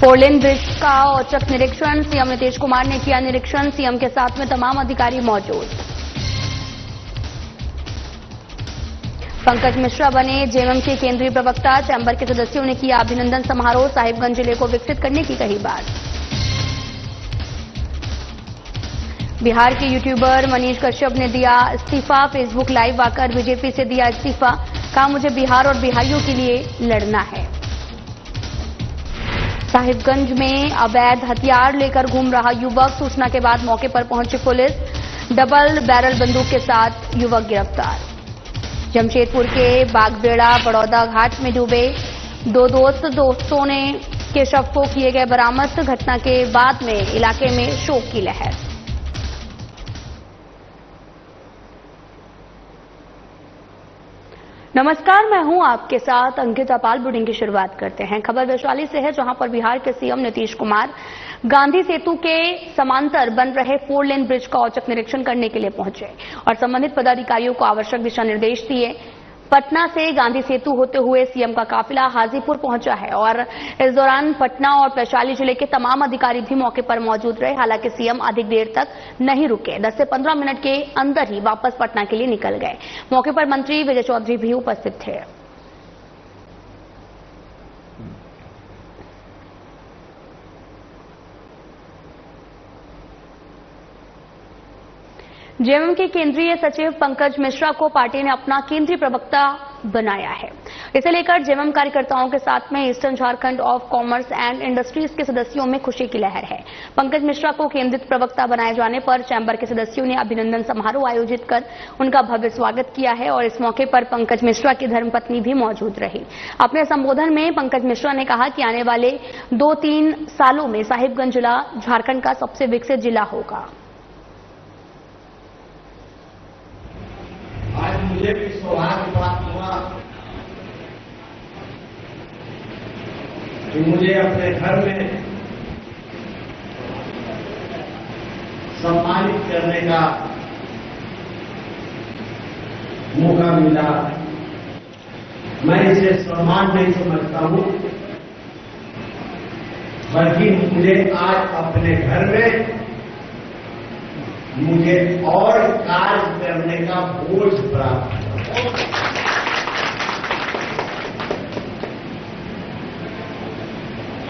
Four lane bridge का औचक निरीक्षण, सीएम नीतीश कुमार ने किया निरीक्षण। सीएम के साथ में तमाम अधिकारी मौजूद। पंकज मिश्रा बने जेएमएम के केंद्रीय प्रवक्ता, चैंबर के सदस्यों ने किया अभिनंदन समारोह। साहिबगंज जिले को विकसित करने की कही बात। बिहार के यूट्यूबर मनीष कश्यप ने दिया इस्तीफा। फेसबुक लाइव आकर बीजेपी से दिया इस्तीफा। कहा, मुझे बिहार और बिहारियों के लिए लड़ना है। साहिबगंज में अवैध हथियार लेकर घूम रहा युवक, सूचना के बाद मौके पर पहुंची पुलिस। डबल बैरल बंदूक के साथ युवक गिरफ्तार। जमशेदपुर के बागबेड़ा बड़ौदा घाट में डूबे दो दोस्तों ने के शव को किए गए बरामद। घटना के बाद में इलाके में शोक की लहर। नमस्कार, मैं हूं आपके साथ अंकिता पाल। बुलेटिन की शुरुआत करते हैं। खबर वैशाली से है, जहां पर बिहार के सीएम नीतीश कुमार गांधी सेतु के समांतर बन रहे 4 लेन ब्रिज का औचक निरीक्षण करने के लिए पहुंचे और संबंधित पदाधिकारियों को आवश्यक दिशा निर्देश दिए। पटना से गांधी सेतु होते हुए सीएम का काफिला हाजीपुर पहुंचा है और इस दौरान पटना और वैशाली जिले के तमाम अधिकारी भी मौके पर मौजूद रहे। हालांकि सीएम अधिक देर तक नहीं रुके, 10 से 15 मिनट के अंदर ही वापस पटना के लिए निकल गए। मौके पर मंत्री विजय चौधरी भी उपस्थित थे। जेएमएम के केंद्रीय सचिव पंकज मिश्रा को पार्टी ने अपना केंद्रीय प्रवक्ता बनाया है। इसे लेकर जेएमएम कार्यकर्ताओं के साथ में eastern Jharkhand of commerce and industries के सदस्यों में खुशी की लहर है। पंकज मिश्रा को केंद्रीय प्रवक्ता बनाए जाने पर चैंबर के सदस्यों ने अभिनंदन समारोह आयोजित कर उनका भव्य स्वागत किया है और इस मौके पर पंकज मिश्रा की धर्मपत्नी भी मौजूद रही। अपने संबोधन में पंकज मिश्रा ने कहा कि आने वाले 2-3 सालों में साहिबगंज जिला झारखंड का सबसे विकसित जिला होगा। आज मुझे भी सौभाग्य प्राप्त हुआ कि मुझे अपने घर में सम्मानित करने का मौका मिला। मैं इसे सम्मान नहीं समझता हूं, बल्कि मुझे आज अपने घर में मुझे और कार्य करने का बोझ प्राप्त हुआ।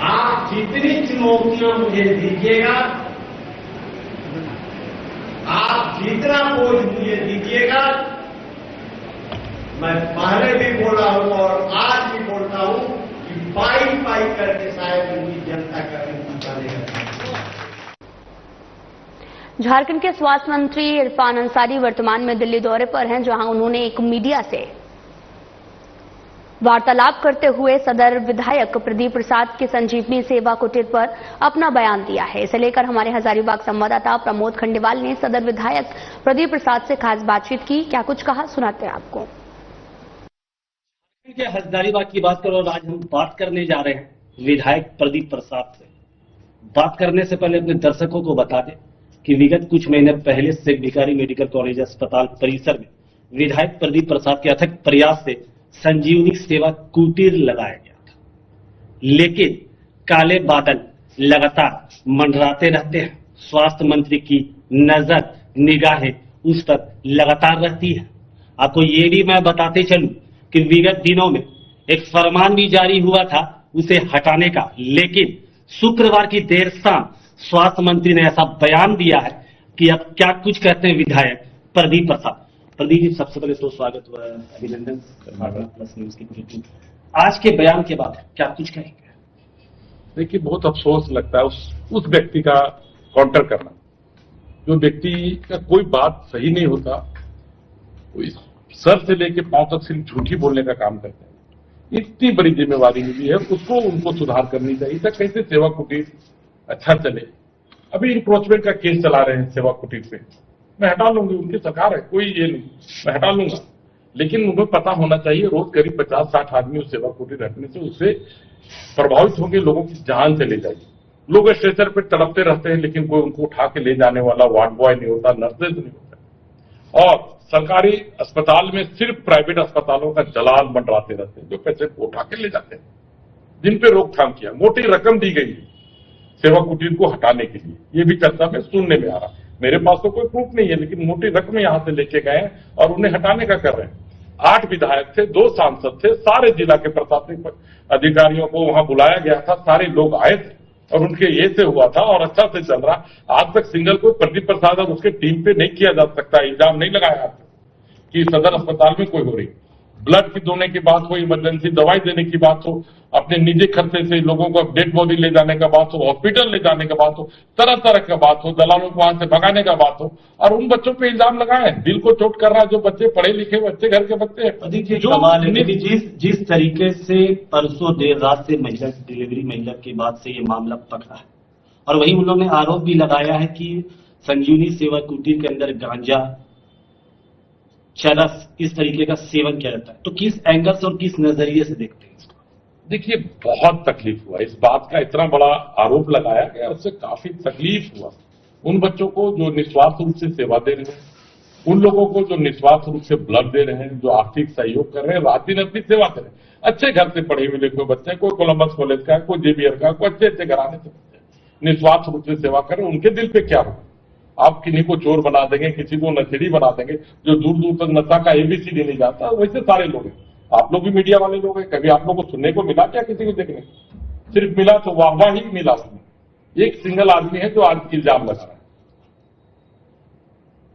आप जितनी चुनौतियां मुझे दीजिएगा, आप जितना बोझ मुझे दीजिएगा, मैं पहले भी बोला हूं और आज भी बोलता हूं कि पाई पाई करके शायद उनकी जनता का इंतजार करता हूं। झारखंड के स्वास्थ्य मंत्री इरफान अंसारी वर्तमान में दिल्ली दौरे पर हैं, जहां उन्होंने एक मीडिया से वार्तालाप करते हुए सदर विधायक प्रदीप प्रसाद की संजीवनी सेवा कुटीर पर अपना बयान दिया है। इसे लेकर हमारे हजारीबाग संवाददाता प्रमोद खंडेवाल ने सदर विधायक प्रदीप प्रसाद से खास बातचीत की। क्या कुछ कहा, सुनाते हैं आपको। हजारीबाग की बात करो, आज हम बात करने जा रहे हैं विधायक प्रदीप प्रसाद से। बात करने से पहले अपने दर्शकों को बता दें कि विगत कुछ महीने पहले शेख भिखारी मेडिकल कॉलेज अस्पताल परिसर में विधायक प्रदीप प्रसाद के अथक प्रयास से संजीवनी सेवा कुटीर लगाया गया था, लेकिन काले बादल लगातार मंडराते रहते हैं। स्वास्थ्य मंत्री की नजर निगाहें उस पर लगातार रहती है। आपको ये भी मैं बताते चलूं कि विगत दिनों में एक फरमान भी जारी हुआ था उसे हटाने का, लेकिन शुक्रवार की देर शाम स्वास्थ्य मंत्री ने ऐसा बयान दिया है कि अब क्या कुछ कहते हैं विधायक प्रदीप प्रसाद। प्रदीप जी, सबसे पहले तो स्वागत हुआ, अभिनंदन प्लस न्यूज की। आज के बयान के बाद क्या कुछ कहेंगे? देखिए, बहुत अफसोस लगता है उस व्यक्ति का काउंटर करना, जो व्यक्ति का कोई बात सही नहीं होता, वो सर से लेके पांव तक सिर्फ झूठी बोलने का काम करते हैं। इतनी बड़ी जिम्मेवारी मिली है, उनको सुधार करनी चाहिए था। कैसे सेवा कुटीर अच्छा चले। अभी इंक्रोचमेंट का केस चला रहे हैं सेवा कुटीर पे, मैं हटा लूंगी, उनकी सरकार है, कोई ये नहीं, मैं हटा लूंगा, लेकिन उन्हें पता होना चाहिए रोज करीब 50-60 आदमी उस सेवा कुटीर रखने से उससे प्रभावित होंगे, लोगों की जान चले जाएगी। लोग स्ट्रेचर पे तड़पते रहते हैं, लेकिन कोई उनको उठा के ले जाने वाला वार्ड बॉय नहीं होता, नर्सेज नहीं होता। और सरकारी अस्पताल में सिर्फ प्राइवेट अस्पतालों का जलाल मंडराते रहते हैं, जो पेशेंट को उठा के ले जाते हैं। जिन पे रोकथाम किया, मोटी रकम दी गई सेवा कुटीर को हटाने के लिए, ये भी चर्चा में सुनने में आ रहा। मेरे पास तो कोई प्रूफ नहीं है, लेकिन मोटी रकम यहां से लेके गए और उन्हें हटाने का कर रहे हैं। 8 विधायक थे, 2 सांसद थे, सारे जिला के प्रशासनिक अधिकारियों को वहां बुलाया गया था, सारे लोग आए थे और उनके ये से हुआ था और अच्छा से चल रहा। आज तक सिंगल को प्रदीप प्रसाद और उसके टीम पे नहीं किया जा सकता, इल्जाम नहीं लगाया आज तक कि सदर अस्पताल में कोई हो रही। ब्लड की दोने की बात हो, इमरजेंसी दवाई देने की बात हो, अपने निजी खर्चे से लोगों को डेड बॉडी ले जाने का बात हो, हॉस्पिटल ले जाने का बात हो, तरह तरह का बात हो, दलालों को वहां से भगाने का बात हो, और उन बच्चों पे इल्जाम लगाए। दिल को चोट कर रहा है, जो बच्चे पढ़े लिखे अच्छे घर के बच्चे हैं। देखिए कमाल है कि जिस तरीके से परसों देर रात से महिला डिलीवरी महिला के बाद से ये मामला पकड़ा है, और वहीं उन्होंने आरोप भी लगाया है कि संजीवनी सेवा कुटीर के अंदर गांजा, चरस, इस तरीके का सेवन किया जाता है। तो किस एंगल से और किस नजरिए से देखते हैं इसको? देखिए बहुत तकलीफ हुआ इस बात का, इतना बड़ा आरोप लगाया गया, उससे काफी तकलीफ हुआ उन बच्चों को जो निस्वार्थ रूप से सेवा दे रहे हैं, उन लोगों को जो निस्वार्थ रूप से ब्लड दे रहे हैं, जो आर्थिक सहयोग कर रहे हैं, रात दिन अपनी सेवा कर रहे हैं। अच्छे घर से पढ़े हुए लिखे बच्चे, कोई कोलंबस कॉलेज का, कोई जेबीआर का, कोई अच्छे अच्छे घराने से बच्चे निस्वार्थ रूप से सेवा कर रहे हैं। उनके दिल पे क्या हो? आप किसी को चोर बना देंगे, किसी को नशेड़ी बना देंगे, जो दूर दूर तक नशा का एबीसीडी नहीं जाता, वैसे सारे लोग हैं। आप लोग भी मीडिया वाले लोग हैं, कभी आप लोग को सुनने को मिला क्या? किसी को देखने सिर्फ मिला तो वाहवाह ही मिला उसमें। एक सिंगल आदमी है जो आज इल्जाम लगा रहा है।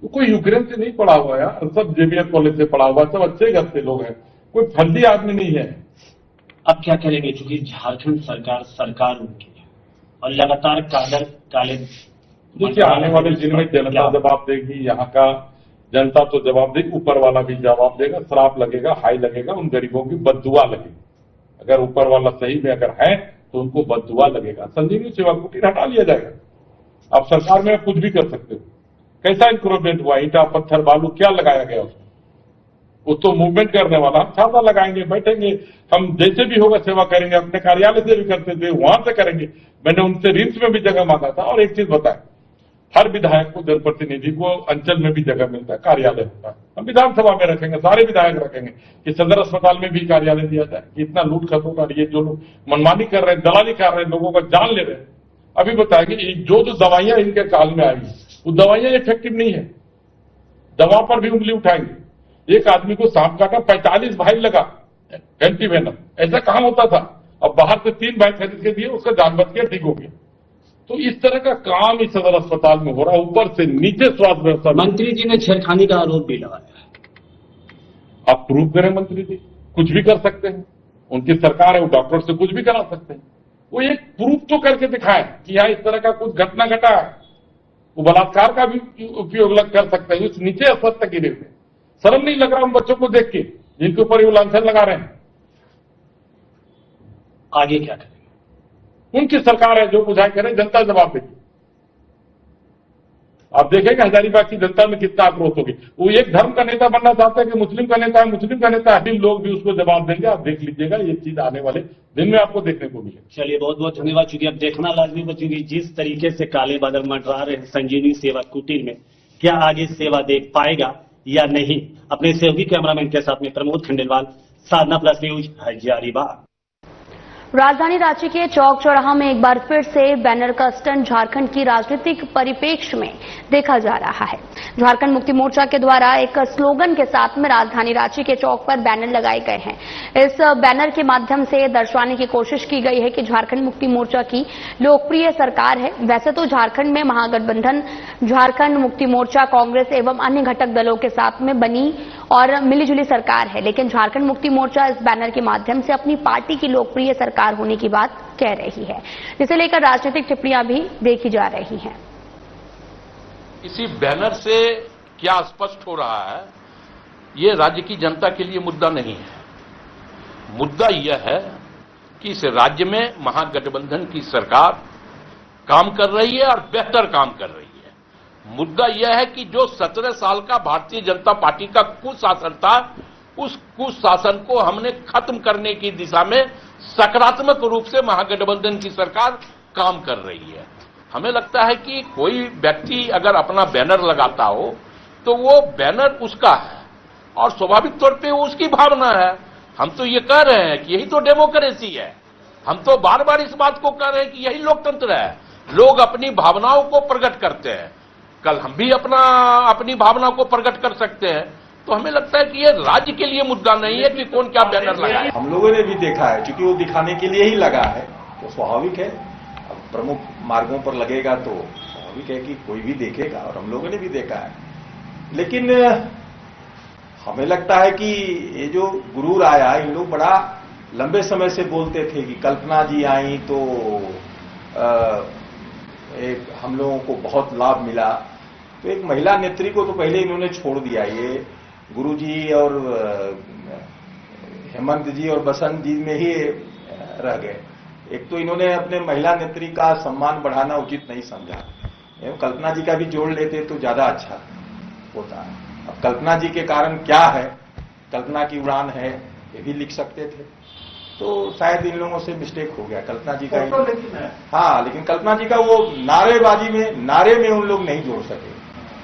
तो कोई यूक्रेन से नहीं पढ़ा हुआ यार, सब जेबीआर कॉलेज से पढ़ा हुआ, सब अच्छे घर से लोग हैं, कोई फर्जी आदमी नहीं है। अब क्या करेंगे, चूंकि झारखंड सरकार उनकी है और लगातार काले देखिए आने वाले दिन में जनता जवाब देगी, यहाँ का जनता तो जवाब देगी, ऊपर वाला भी जवाब देगा, श्राप लगेगा, हाई लगेगा, उन गरीबों की बद्दुआ लगेगी। अगर ऊपर वाला सही में अगर है तो उनको बद्दुआ लगेगा। संजीवनी सेवा कुटीर हटा लिया जाएगा। आप सरकार में कुछ भी कर सकते हो। कैसा इंक्रोचमेंट हुआ, ईटा पत्थर बालू क्या लगाया गया उसमें? वो तो मूवमेंट करने वाला, हम छाता लगाएंगे, बैठेंगे, हम जैसे भी होगा सेवा करेंगे, अपने कार्यालय से भी करते थे, वहां से करेंगे। मैंने उनसे रिम्स में भी जगह मांगा था। और एक चीज बताएं, हर विधायक को, जनप्रतिनिधि को अंचल में भी जगह मिलता है, कार्यालय होता है। हम विधानसभा में रखेंगे, सारे विधायक रखेंगे कि सदर अस्पताल में भी कार्यालय दिया जाए। कि इतना लूट खसोट और ये जो लोग मनमानी कर रहे हैं, दलाली कर रहे हैं, लोगों का जान ले रहे हैं। अभी बताएंगे जो दवाइयां इनके काल में आई, वो दवाइयां इफेक्टिव नहीं है, दवा पर भी उंगली उठाएंगे। एक आदमी को सांप काटा, 45 भाई लगा एंटीवेनम, ऐसा कहां होता था? अब बाहर से 3 भाई खरीद के दिए, उसका जान बच गया, ठीक हो गया। तो इस तरह का काम इस सदर अस्पताल में हो रहा है, ऊपर से नीचे स्वास्थ्य व्यवस्था। मंत्री जी ने छेड़खानी का आरोप भी लगाया है। आप प्रूव करें, मंत्री जी कुछ भी कर सकते हैं, उनकी सरकार है, वो डॉक्टर से कुछ भी करा सकते हैं। वो एक प्रूफ तो करके दिखाएं कि यहाँ इस तरह का कुछ घटना घटा है। वो बलात्कार का भी उपयोग कर सकते हैं, उस नीचे स्तर तक गिरे हुए। शर्म नहीं लग रहा उन बच्चों को देख के जिनके ऊपर वो लांछन लगा रहे हैं? आगे क्या करें? उनकी सरकार है, जो बुझाई करे, जनता जवाब देगी। आप देखेंगे हजारीबाग की जनता में कितना आक्रोश होगी। वो एक धर्म का नेता बनना चाहता है कि मुस्लिम का नेता है, मुस्लिम का नेता है, लोग भी उसको जवाब देंगे। आप देख लीजिएगा, ये चीज आने वाले दिन में आपको देखने को मिलेगी। चलिए बहुत बहुत धन्यवाद। चूंकि अब देखना लाजमी हो, चूंकि जिस तरीके से काले बादल मंडरा रहे हैं संजीवनी सेवा कुटीर में, क्या आगे सेवा दे पाएगा या नहीं? अपने सहयोगी कैमरामैन के साथ में प्रमोद खंडेलवाल, साधना प्लस न्यूज, हजारीबाग। राजधानी रांची के चौक चौराहा में एक बार फिर से बैनर का स्टंट झारखंड की राजनीतिक परिप्रेक्ष्य में देखा जा रहा है। झारखंड मुक्ति मोर्चा के द्वारा एक स्लोगन के साथ में राजधानी रांची के चौक पर बैनर लगाए गए हैं। इस बैनर के माध्यम से दर्शाने की कोशिश की गई है कि झारखंड मुक्ति मोर्चा की लोकप्रिय सरकार है। वैसे तो झारखंड में महागठबंधन झारखंड मुक्ति मोर्चा, कांग्रेस एवं अन्य घटक दलों के साथ में बनी और मिलीजुली सरकार है, लेकिन झारखंड मुक्ति मोर्चा इस बैनर के माध्यम से अपनी पार्टी की लोकप्रिय सरकार होने की बात कह रही है, जिसे लेकर राजनीतिक टिप्पणियां भी देखी जा रही हैं। इसी बैनर से क्या स्पष्ट हो रहा है, ये राज्य की जनता के लिए मुद्दा नहीं है। मुद्दा यह है कि इस राज्य में महागठबंधन की सरकार काम कर रही है और बेहतर काम कर रही है। मुद्दा यह है कि जो 17 साल का भारतीय जनता पार्टी का कुशासन था, उस कुशासन को हमने खत्म करने की दिशा में सकारात्मक रूप से महागठबंधन की सरकार काम कर रही है। हमें लगता है कि कोई व्यक्ति अगर अपना बैनर लगाता हो तो वो बैनर उसका है और स्वाभाविक तौर पे वो उसकी भावना है। हम तो ये कह रहे हैं कि यही तो डेमोक्रेसी है। हम तो बार बार इस बात को कह रहे हैं कि यही लोकतंत्र है, लोग अपनी भावनाओं को प्रकट करते हैं। कल हम भी अपनी भावना को प्रकट कर सकते हैं। तो हमें लगता है कि ये राज्य के लिए मुद्दा नहीं है कि कौन क्या बैनर लगाए। हम लोगों ने भी देखा है, क्योंकि वो दिखाने के लिए ही लगा है, तो स्वाभाविक है। अब प्रमुख मार्गों पर लगेगा तो स्वाभाविक है कि कोई भी देखेगा, और हम लोगों ने भी देखा है। लेकिन हमें लगता है कि ये जो गुरूर आया, इन लोग बड़ा लंबे समय से बोलते थे कि कल्पना जी आई तो एक हम लोगों को बहुत लाभ मिला। तो एक महिला नेत्री को तो पहले इन्होंने छोड़ दिया। ये गुरुजी और हेमंत जी और बसंत जी में ही रह गए। एक तो इन्होंने अपने महिला नेत्री का सम्मान बढ़ाना उचित नहीं समझा। कल्पना जी का भी जोड़ लेते तो ज्यादा अच्छा होता है। अब कल्पना जी के कारण क्या है, कल्पना की उड़ान है, ये भी लिख सकते थे। तो शायद इन लोगों से मिस्टेक हो गया। कल्पना जी का हाँ, लेकिन कल्पना जी का वो नारेबाजी में, नारे में उन लोग नहीं जोड़ सके।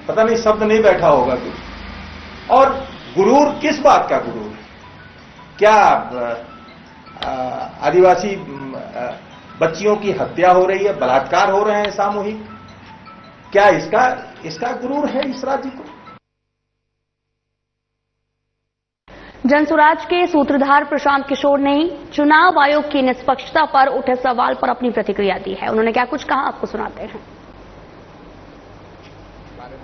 पता नहीं शब्द नहीं बैठा होगा कुछ। और गुरूर किस बात का गुरूर? क्या आदिवासी बच्चियों की हत्या हो रही है, बलात्कार हो रहे हैं सामूहिक? क्या इसका गुरूर है इस राज्य को? जनसुराज के सूत्रधार प्रशांत किशोर ने चुनाव आयोग की निष्पक्षता पर उठे सवाल पर अपनी प्रतिक्रिया दी है। उन्होंने क्या कुछ कहा, आपको सुनाते हैं।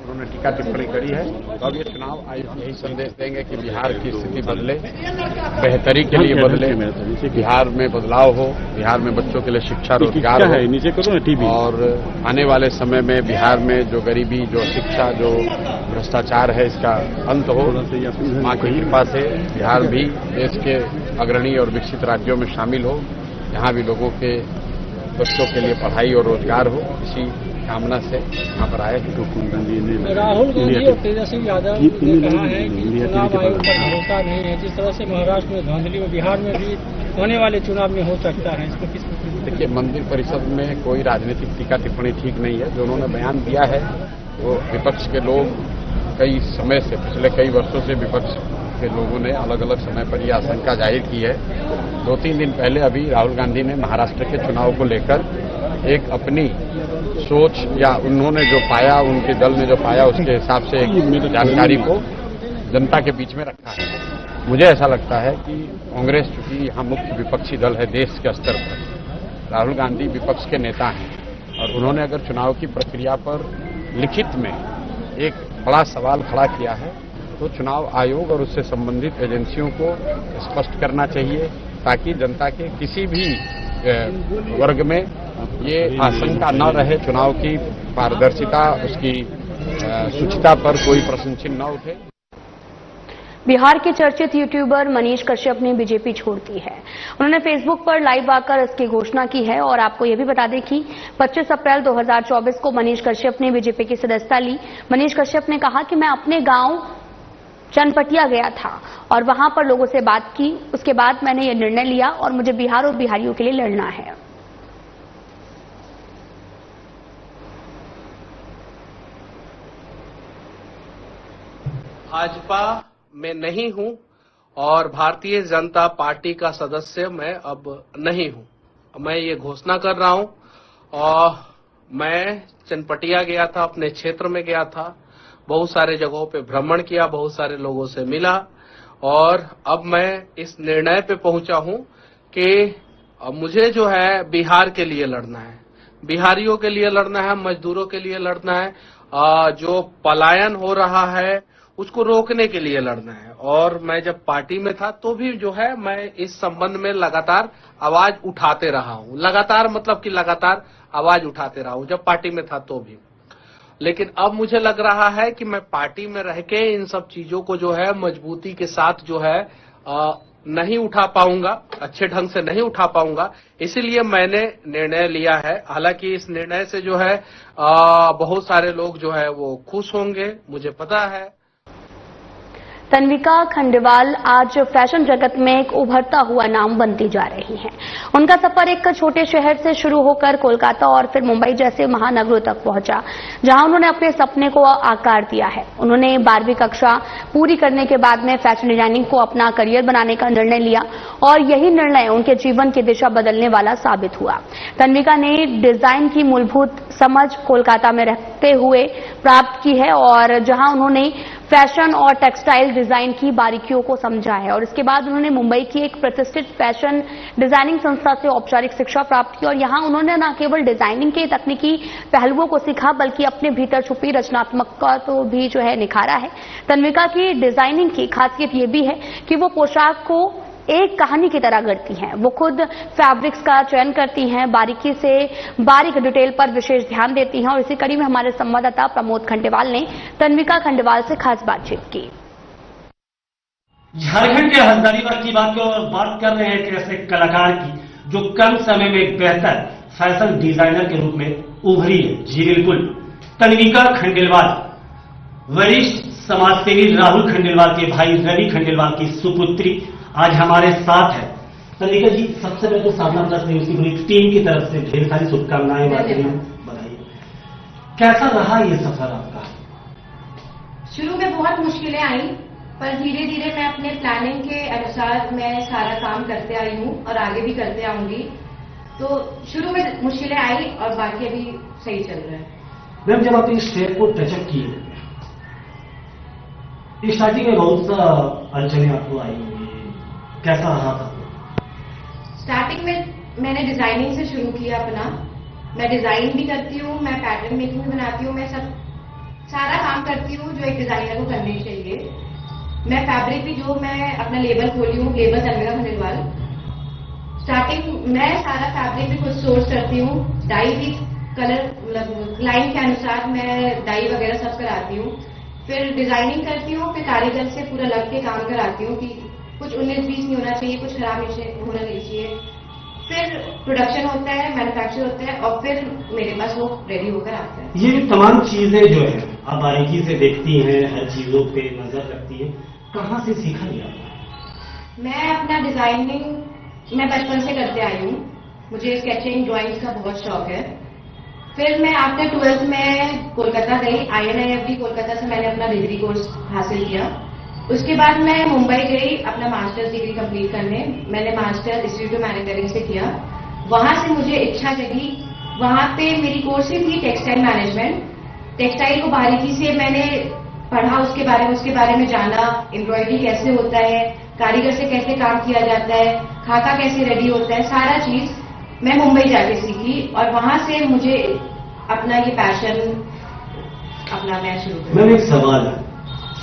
उन्होंने टीका टिप्पणी करी है। तो अब ये चुनाव आयोग यही संदेश देंगे कि बिहार की स्थिति बदले, बेहतरी के लिए बदले, बिहार में बदलाव हो, बिहार में बच्चों के लिए शिक्षा रोजगार हो, नीचे करो ना टीवी, और आने वाले समय में बिहार में जो गरीबी, जो शिक्षा, जो भ्रष्टाचार है, इसका अंत हो। मां की कृपा से बिहार भी देश के अग्रणी और विकसित राज्यों में शामिल हो, यहाँ भी लोगों के बच्चों के लिए पढ़ाई और रोजगार हो, इसी कामना से यहाँ पर आए। राहुल गांधी और तेजस्वी यादव ने कहा है कि चुनाव आयोग पर भरोसा नहीं है। जिस तरह से महाराष्ट्र में धांधली में, बिहार में भी होने वाले चुनाव में हो सकता है, इसको किस? देखिए, मंदिर परिषद में कोई राजनीतिक टीका टिप्पणी ठीक नहीं है। जो उन्होंने बयान दिया है वो विपक्ष के लोग कई समय से, पिछले कई वर्षों से विपक्ष के लोगों ने अलग अलग समय पर यह आशंका जाहिर की है। 2-3 दिन पहले अभी राहुल गांधी ने महाराष्ट्र के चुनाव को लेकर एक अपनी सोच, या उन्होंने जो पाया, उनके दल ने जो पाया, उसके हिसाब से एक जानकारी को जनता के बीच में रखा है। मुझे ऐसा लगता है कि कांग्रेस, चूंकि यहाँ मुख्य विपक्षी दल है देश के स्तर पर, राहुल गांधी विपक्ष के नेता हैं, और उन्होंने अगर चुनाव की प्रक्रिया पर लिखित में एक बड़ा सवाल खड़ा किया है, तो चुनाव आयोग और उससे संबंधित एजेंसियों को स्पष्ट करना चाहिए, ताकि जनता के किसी भी वर्ग में ये आशंका न रहे, चुनाव की पारदर्शिता, उसकी शुचिता पर कोई प्रश्न चिन्ह न उठे। बिहार के चर्चित यूट्यूबर मनीष कश्यप ने बीजेपी छोड़ दी है। उन्होंने फेसबुक पर लाइव आकर इसकी घोषणा की है। और आपको यह भी बता दें कि 25 अप्रैल 2024 को मनीष कश्यप ने बीजेपी की सदस्यता ली। मनीष कश्यप ने कहा कि मैं अपने गांव चनपटिया गया था और वहां पर लोगों से बात की। उसके बाद मैंने ये निर्णय लिया और मुझे बिहार और बिहारियों के लिए लड़ना है। भाजपा में नहीं हूं और भारतीय जनता पार्टी का सदस्य मैं अब नहीं हूं। मैं ये घोषणा कर रहा हूं। और मैं चनपटिया गया था, अपने क्षेत्र में गया था, बहुत सारे जगहों पे भ्रमण किया, बहुत सारे लोगों से मिला, और अब मैं इस निर्णय पे पहुंचा हूं कि मुझे जो है बिहार के लिए लड़ना है, बिहारियों के लिए लड़ना है, मजदूरों के लिए लड़ना है, जो पलायन हो रहा है उसको रोकने के लिए लड़ना है। और मैं जब पार्टी में था तो भी जो है मैं इस संबंध में लगातार आवाज उठाते रहा हूं। लगातार मतलब कि लगातार आवाज उठाते रहा हूं, जब पार्टी में था तो भी। लेकिन अब मुझे लग रहा है कि मैं पार्टी में रह के इन सब चीजों को जो है मजबूती के साथ जो है नहीं उठा पाऊंगा, अच्छे ढंग से नहीं उठा पाऊंगा। इसीलिए मैंने निर्णय लिया है। हालांकि इस निर्णय से जो है बहुत सारे लोग जो है वो खुश होंगे, मुझे पता है। तन्विका खंडेवाल आज फैशन जगत में एक उभरता हुआ नाम बनती जा रही हैं। उनका सफर एक छोटे शहर से शुरू होकर कोलकाता और फिर मुंबई जैसे महानगरों तक पहुंचा, जहां उन्होंने अपने सपने को आकार दिया है। उन्होंने 12वीं कक्षा पूरी करने के बाद में फैशन डिजाइनिंग को अपना करियर बनाने का निर्णय लिया और यही निर्णय उनके जीवन की दिशा बदलने वाला साबित हुआ। तन्विका ने डिजाइन की मूलभूत समझ कोलकाता में रहते हुए प्राप्त की है और जहां उन्होंने फैशन और टेक्सटाइल डिजाइन की बारीकियों को समझा है और इसके बाद उन्होंने मुंबई की एक प्रतिष्ठित फैशन डिजाइनिंग संस्था से औपचारिक शिक्षा प्राप्त की और यहां उन्होंने न केवल डिजाइनिंग के तकनीकी पहलुओं को सीखा बल्कि अपने भीतर छुपी रचनात्मकता को भी जो है निखारा है। तन्विका की डिजाइनिंग की खासियत यह भी है कि वो पोशाक को एक कहानी की तरह गढ़ती हैं। वो खुद फैब्रिक्स का चयन करती हैं, बारीकी से बारीक डिटेल पर विशेष ध्यान देती हैं और इसी कड़ी में हमारे संवाददाता प्रमोद खंडेवाल ने तन्विका खंडेवाल से खास बातचीत की। झारखंड के हजारीबाग की बात कर रहे हैं एक ऐसे कलाकार की जो कम समय में एक बेहतर फैशन डिजाइनर के रूप में उभरी है। जी बिल्कुल, तन्विका खंडेलवाल वरिष्ठ समाजसेवी राहुल खंडेलवाल के भाई रवि खंडेलवाल की सुपुत्री आज हमारे साथ है। तन्विका जी, सबसे पहले तो साधना प्लस न्यूज की पूरी टीम की तरफ से ढेर सारी शुभकामनाएं बताइए। कैसा रहा ये सफर आपका? शुरू में बहुत मुश्किलें आई, पर धीरे धीरे मैं अपने प्लानिंग के अनुसार मैं सारा काम करते आई हूँ और आगे भी करते आऊंगी। तो शुरू में मुश्किलें आई और बाकी अभी सही चल रहा है। मैम, जब आप इस स्टेप को टचअप किए, स्टार्टिंग में बहुत सा अड़चने आपको आई होंगी, कैसा रहा था? स्टार्टिंग में मैंने डिजाइनिंग से शुरू किया अपना। मैं डिजाइन भी करती हूँ, मैं पैटर्न मेकिंग भी बनाती हूँ, मैं सारा काम करती हूँ जो एक डिजाइनर को करनी चाहिए। मैं फैब्रिक भी जो मैं अपना लेबल खोली हूँ, लेबल तन्विका खंडेलवाल। स्टार्टिंग मैं सारा फैब्रिक भी खुद सोर्स करती हूँ, डाई भी कलर लाइन के अनुसार मैं डाई वगैरह सब कराती हूँ। फिर डिजाइनिंग करती हूँ, फिर कारीगर से पूरा लग के काम कराती हूँ कि कुछ 19-20 नहीं होना चाहिए, कुछ खराब होना नहीं चाहिए। फिर प्रोडक्शन होता है, मैन्युफैक्चर होता है और फिर मेरे पास वो रेडी होकर आता है। ये तमाम चीजें जो है आप बारीकी से देखती हैं, हर चीजों पे नजर रखती हैं, कहाँ से सीखा ये आपने? मैं अपना डिजाइनिंग मैं बचपन से करते आई हूँ। मुझे स्केचिंग ड्राइंग्स का बहुत शौक है। फिर मैं आफ्टर 12th में कोलकाता गई, INIFD कोलकाता से मैंने अपना डिग्री कोर्स हासिल किया। उसके बाद मैं मुंबई गई अपना मास्टर्स डिग्री कंप्लीट करने। मैंने मास्टर्स इंस्टीट्यूट ऑफ मैनेजमेंट से किया। वहां से मुझे इच्छा जगी, वहां पे मेरी कोर्सेज थी टेक्सटाइल मैनेजमेंट। टेक्सटाइल को बारीकी से मैंने पढ़ा, उसके बारे में जाना, एम्ब्रॉयडरी कैसे होता है, कारीगर से कैसे काम किया जाता है, खाका कैसे रेडी होता है, सारा चीज मैं मुंबई जाके सीखी और वहां से मुझे अपना ये पैशन अपना मैं शुरू किया। मैम, एक सवाल है,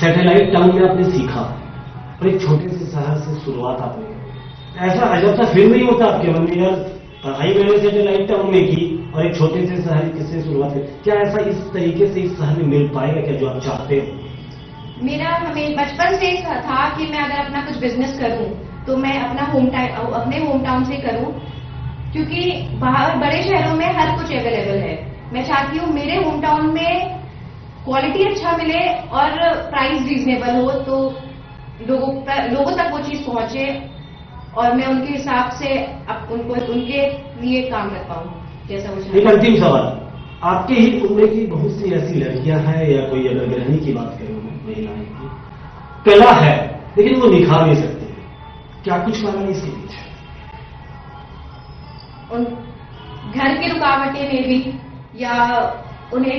सैटेलाइट टाउन में आपने सीखा और एक छोटे से शहर से शुरुआत आपने, ऐसा अजब सा फील नहीं होता आपके मन में, यार पढ़ाई मैंने सैटेलाइट टाउन में की और एक छोटे से शहर से शुरुआत है, क्या ऐसा इस तरीके से इस शहर में मिल पाएगा क्या जो आप चाहते हो? मेरा हमें बचपन से था कि मैं अगर अपना कुछ बिजनेस करूं तो मैं अपने होम टाउन से करूं, क्योंकि बाहर बड़े शहरों में हर कुछ अवेलेबल है। मैं चाहती हूँ मेरे होम टाउन में क्वालिटी अच्छा मिले और प्राइस रीजनेबल हो, तो लोगों तक वो चीज पहुंचे और मैं उनके हिसाब से उनके लिए काम कर पाऊँ जैसा वो। एक अंतिम सवाल, आपके ही उम्र की बहुत सी ऐसी लड़कियां हैं या कोई अगर गृहिणी की बात करूं, महिलाएं की कला है लेकिन वो निखार नहीं सकती, क्या कुछ कारण इसके पीछे? उन घर की रुकावटें में भी, या उन्हें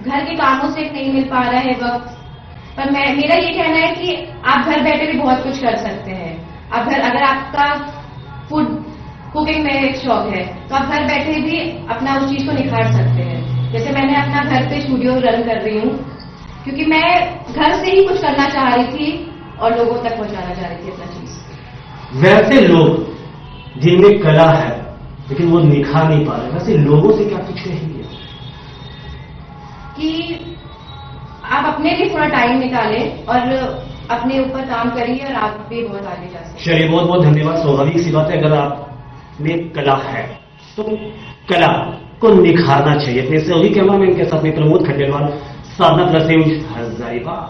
घर के कामों से नहीं मिल पा रहा है वक्त। पर मेरा ये कहना है कि आप घर बैठे भी बहुत कुछ कर सकते हैं। आप अगर आपका फूड कुकिंग में एक शौक है तो आप घर बैठे भी अपना उस चीज को निखार सकते हैं। जैसे मैंने अपना घर पे स्टूडियो रन कर रही हूँ, क्योंकि मैं घर से ही कुछ करना चाह रही थी और लोगों तक पहुंचाना चाह रही थी अपना चीज। वैसे लोग जिनमें कला है लेकिन वो निखार नहीं पा रहे, वैसे लोगों से क्या कुछ कहेंगे? कि आप अपने लिए थोड़ा टाइम निकालें और अपने ऊपर काम करिए और आप भी बहुत आगे जा सकते हैं। चलिए, बहुत बहुत धन्यवाद। स्वाभाविक सी बात है, अगर आप में कला है तो कला को निखारना चाहिए। अपने से वही कैमरामैन के साथ में प्रमोद खंडेलवाल, साधना प्लस न्यूज, हजारीबाग।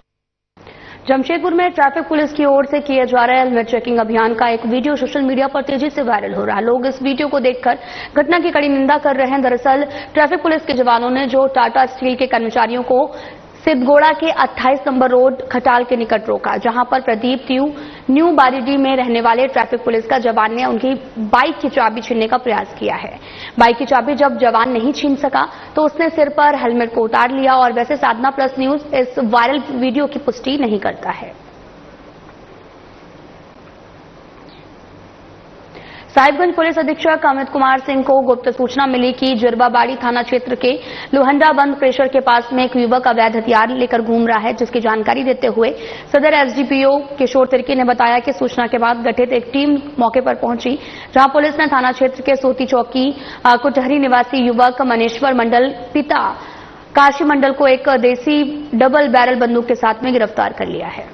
जमशेदपुर में ट्रैफिक पुलिस की ओर से किए जा रहे हेलमेट चेकिंग अभियान का एक वीडियो सोशल मीडिया पर तेजी से वायरल हो रहा है। लोग इस वीडियो को देखकर घटना की कड़ी निंदा कर रहे हैं। दरअसल ट्रैफिक पुलिस के जवानों ने जो टाटा स्टील के कर्मचारियों को सिद्धगोड़ा के 28 नंबर रोड खटाल के निकट रोका, जहां पर प्रदीप त्यू न्यू बारीडी में रहने वाले ट्रैफिक पुलिस का जवान ने उनकी बाइक की चाबी छीनने का प्रयास किया है। बाइक की चाबी जब जवान नहीं छीन सका तो उसने सिर पर हेलमेट को उतार लिया और वैसे साधना प्लस न्यूज इस वायरल वीडियो की पुष्टि नहीं करता है। साहिबगंज पुलिस अधीक्षक अमित कुमार सिंह को गुप्त सूचना मिली कि जिरबाबाड़ी थाना क्षेत्र के लोहंडा बंद प्रेशर के पास में एक युवक अवैध हथियार लेकर घूम रहा है, जिसकी जानकारी देते हुए सदर एसडीपीओ किशोर तिर्की ने बताया कि सूचना के बाद गठित एक टीम मौके पर पहुंची, जहां पुलिस ने थाना क्षेत्र के सोती चौकी कुटहरी निवासी युवक मनेश्वर मंडल पिता काशी मंडल को एक देसी डबल बैरल बंदूक के साथ में गिरफ्तार कर लिया है।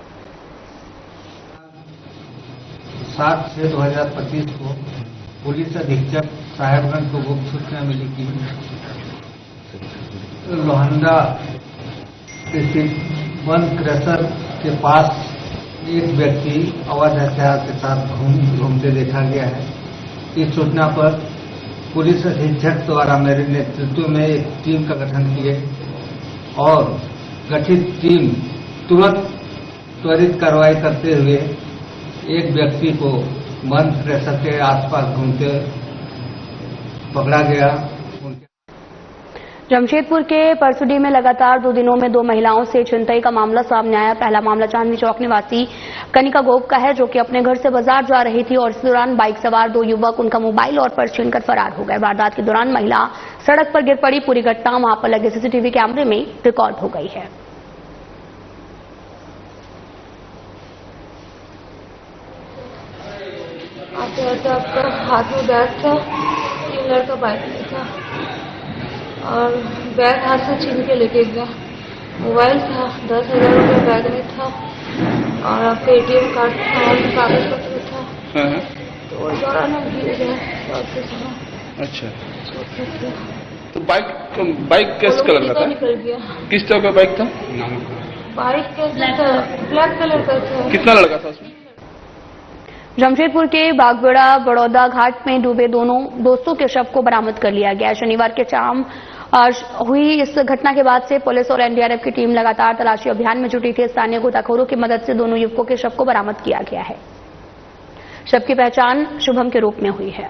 7/6/2025 को पुलिस अधीक्षक साहेबगंज को गुप्त सूचना मिली कि लोहंडा स्थित बंद क्रशर के पास एक व्यक्ति अवैध हथियार के साथ घूमते देखा गया है। इस सूचना पर पुलिस अधीक्षक द्वारा मेरे नेतृत्व में एक टीम का गठन किए और गठित टीम तुरंत त्वरित कार्रवाई करते हुए एक व्यक्ति को बंद प्रेशर के आसपास घूमते पकड़ा गया। जमशेदपुर के परसुडी में लगातार 2 दिनों में 2 महिलाओं से छिनतई का मामला सामने आया। पहला मामला चांदनी चौक निवासी कनिका गोप का है, जो कि अपने घर से बाजार जा रही थी और इस दौरान बाइक सवार 2 युवक उनका मोबाइल और पर्स छीनकर फरार हो गए। वारदात के दौरान महिला सड़क पर गिर पड़ी। पूरी घटना वहां पर लगे सीसीटीवी कैमरे में रिकॉर्ड हो गई है। आते आपका हाथ में बैग था, 3 लड़का बाइक में था और बैग हाथ से छीन के लेके गया। मोबाइल था, 10,000 रुपये बैग में था और आपका एटीएम कार्ड था और कागज पत्र था। तो उस दौरान हम गिर गए। अच्छा, तो बाइक किस कलर का था? निकल गया। किस तरह का बाइक था? बाइक कैसा था? ब्लैक कलर का था। कितना लड़का था उसमें? जमशेदपुर के बागबेड़ा बड़ौदा घाट में डूबे दोनों दोस्तों के शव को बरामद कर लिया गया। शनिवार के शाम हुई इस घटना के बाद से पुलिस और एनडीआरएफ की टीम लगातार तलाशी अभियान में जुटी थी। स्थानीय गोताखोरों की मदद से दोनों युवकों के शव को बरामद किया गया है। शव की पहचान शुभम के रूप में हुई है।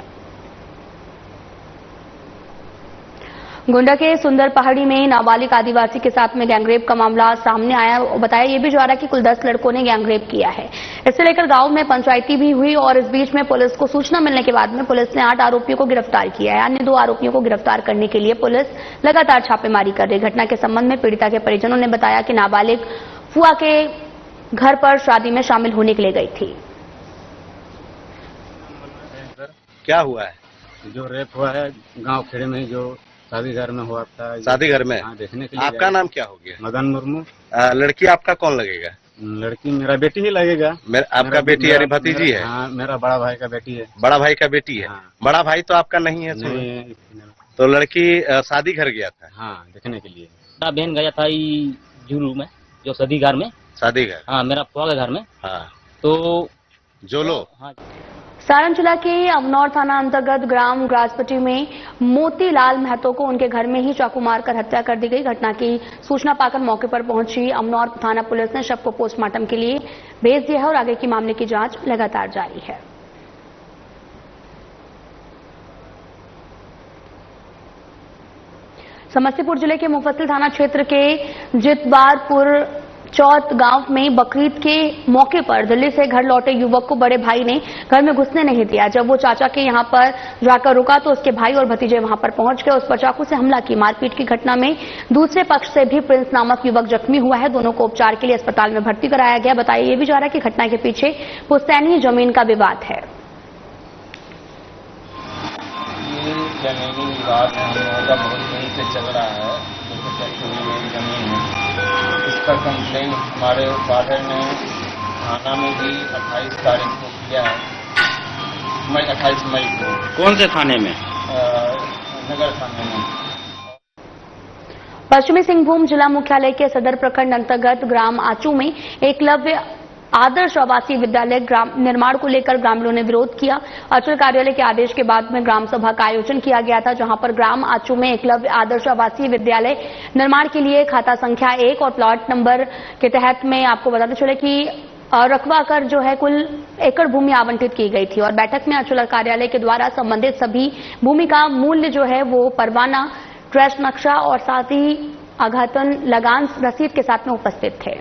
गोंडा के सुंदर पहाड़ी में नाबालिग आदिवासी के साथ में गैंगरेप का मामला सामने आया। बताया यह भी जा रहा है कि कुल 10 लड़कों ने गैंगरेप किया है। इससे लेकर गांव में पंचायती भी हुई और इस बीच में पुलिस को सूचना मिलने के बाद में पुलिस ने 8 आरोपियों को गिरफ्तार किया है। अन्य 2 आरोपियों को गिरफ्तार करने के लिए पुलिस लगातार छापेमारी कर रही है। घटना के संबंध में पीड़िता के परिजनों ने बताया कि नाबालिग फुआ के घर पर शादी में शामिल होने के लिए गई थी। क्या हुआ है? जो रेप हुआ है गांव खेड़े में, जो शादी घर में हुआ था। शादी घर में? हाँ, देखने के लिए। आपका नाम क्या हो गया? मदन मुर्मू। लड़की आपका कौन लगेगा? लड़की मेरा बेटी ही लगेगा। आपका बेटी यानी भतीजी है? हाँ, मेरा बड़ा भाई का बेटी है। बड़ा भाई का बेटी है? हाँ। बड़ा भाई तो आपका नहीं है? नहीं। तो लड़की शादी घर गया था? हाँ, देखने के लिए। मेरा बहन गया था जुलू में, जो शादी घर में। शादी घर? हाँ, मेरा फुआ के घर में। हाँ। तो जोलो? हाँ। सारण जिला के अमनौर थाना अंतर्गत ग्राम ग्रासपट्टी में मोतीलाल महतो को उनके घर में ही चाकू मारकर हत्या कर दी गई। घटना की सूचना पाकर मौके पर पहुंची अमनौर थाना पुलिस ने शव को पोस्टमार्टम के लिए भेज दिया है और आगे की मामले की जांच लगातार जारी है। समस्तीपुर जिले के मुफस्सिल थाना क्षेत्र के जितबारपुर चौथ गांव में बकरीद के मौके पर दिल्ली से घर लौटे युवक को बड़े भाई ने घर में घुसने नहीं दिया। जब वो चाचा के यहां पर जाकर रुका तो उसके भाई और भतीजे वहां पर पहुंच गए। उस पर चाकू से हमला की। मारपीट की घटना में दूसरे पक्ष से भी प्रिंस नामक युवक जख्मी हुआ है। दोनों को उपचार के लिए अस्पताल में भर्ती कराया गया। बताया यह भी जा रहा है कि घटना के पीछे पुश्तैनी जमीन का विवाद है। जमीनी विवाद है, हम लोगों का बहुत दिन से चल रहा है। जमीन है, इस पर कंप्लेन हमारे फादर ने थाना में भी 28 तारीख को किया है, 28 मई को। कौन से थाने में? नगर थाने में। पश्चिमी सिंहभूम जिला मुख्यालय के सदर प्रखंड अंतर्गत ग्राम आचू में एकलव्य आदर्श आवासीय विद्यालय निर्माण को लेकर ग्रामीणों ने विरोध किया। अंचल कार्यालय के आदेश के बाद में ग्राम सभा का आयोजन किया गया था, जहां पर ग्राम आचू में एकलव्य आदर्श आवासीय विद्यालय निर्माण के लिए खाता संख्या 1 और प्लॉट नंबर के तहत में आपको बताते चले कि रकबा कर जो है कुल एकड़ भूमि आवंटित की गई थी और बैठक में अंचल कार्यालय के द्वारा संबंधित सभी भूमि का मूल्य जो है वो परवाना, ट्रस्ट नक्शा और साथ ही आघातन लगान रसीद के साथ में उपस्थित थे।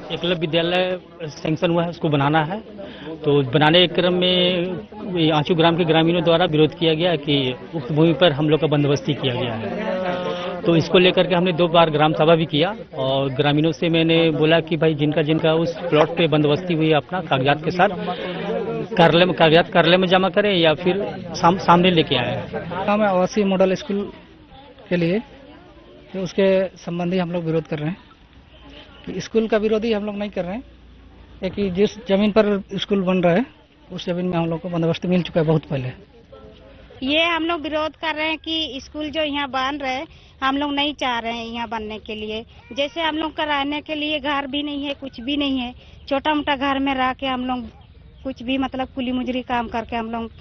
एकलव्य विद्यालय सैंक्शन हुआ है, उसको बनाना है। तो बनाने के क्रम में आंचू ग्राम के ग्रामीणों द्वारा विरोध किया गया कि उक्त भूमि पर हम लोग का बंदोबस्ती किया गया है। तो इसको लेकर के हमने 2 बार ग्राम सभा भी किया और ग्रामीणों से मैंने बोला कि भाई जिनका उस प्लॉट पे बंदोबस्ती हुई अपना कागजात के साथ कार्यालय में जमा करें या फिर सामने लेके आए। हम आवासीय मॉडल स्कूल के लिए तो उसके संबंधी हम लोग विरोध कर रहे हैं। स्कूल का विरोधी हम लोग नहीं कर रहे हैं कि जिस जमीन पर स्कूल बन रहा है उस जमीन में हम लोग को बंदोबस्त मिल चुका है बहुत पहले। ये हम लोग विरोध कर रहे हैं कि स्कूल जो यहाँ बन रहे हैं हम लोग नहीं चाह रहे हैं यहाँ बनने के लिए। जैसे हम लोग का रहने के लिए घर भी नहीं है, कुछ भी नहीं है, छोटा मोटा घर में रह के हम लोग कुछ भी मतलब कुली मुजरी काम करके हम लोग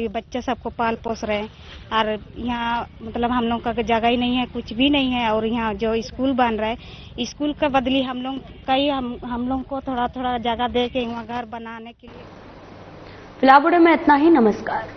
बच्चे सबको पाल पोस रहे हैं और यहाँ मतलब हम लोग का जगह ही नहीं है, कुछ भी नहीं है। और यहाँ जो स्कूल बन रहा है स्कूल का बदली हम लोग को थोड़ा थोड़ा जगह दे के वहाँ घर बनाने के लिए। फिलहाल में इतना ही। नमस्कार।